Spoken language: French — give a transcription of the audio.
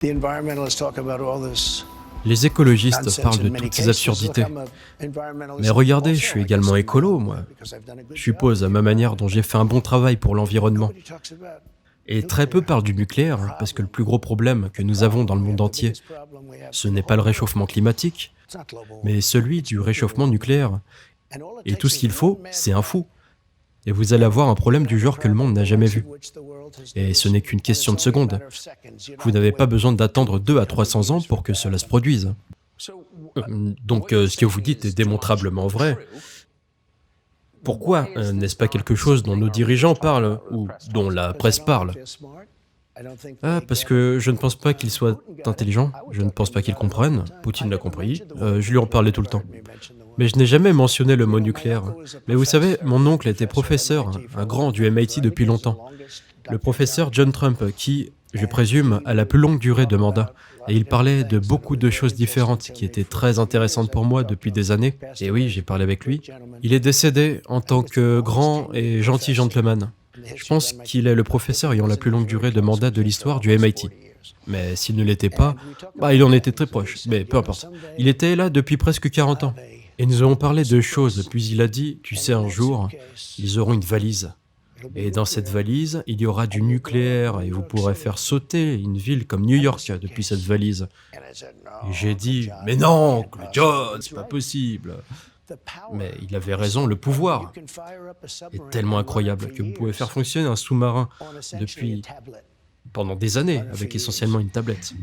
Les écologistes parlent de toutes ces absurdités. Mais regardez, je suis également écolo, moi. Je suppose, à ma manière, dont j'ai fait un bon travail pour l'environnement. Et très peu parlent du nucléaire, parce que le plus gros problème que nous avons dans le monde entier, ce n'est pas le réchauffement climatique, mais celui du réchauffement nucléaire. Et tout ce qu'il faut, c'est un fou. Et vous allez avoir un problème du genre que le monde n'a jamais vu. Et ce n'est qu'une question de secondes. Vous n'avez pas besoin d'attendre 2 à 300 ans pour que cela se produise. Ce que vous dites est démontrablement vrai. Pourquoi n'est-ce pas quelque chose dont nos dirigeants parlent, ou dont la presse parle? Ah, parce que je ne pense pas qu'ils soient intelligents, je ne pense pas qu'ils comprennent. Poutine l'a compris, je lui en parlais tout le temps. Mais je n'ai jamais mentionné le mot nucléaire. Mais vous savez, mon oncle était professeur, un grand du MIT depuis longtemps. Le professeur John Trump, qui, je présume, a la plus longue durée de mandat. Et il parlait de beaucoup de choses différentes qui étaient très intéressantes pour moi depuis des années. Et oui, j'ai parlé avec lui. Il est décédé en tant que grand et gentil gentleman. Je pense qu'il est le professeur ayant la plus longue durée de mandat de l'histoire du MIT. Mais s'il ne l'était pas, il en était très proche. Mais peu importe. Il était là depuis presque 40 ans. Et nous avons parlé de choses, puis il a dit, tu sais, un jour, ils auront une valise. Et dans cette valise, il y aura du nucléaire et vous pourrez faire sauter une ville comme New York depuis cette valise. Et j'ai dit, mais non, oncle John, c'est pas possible. Mais il avait raison, le pouvoir est tellement incroyable que vous pouvez faire fonctionner un sous-marin depuis pendant des années avec essentiellement une tablette.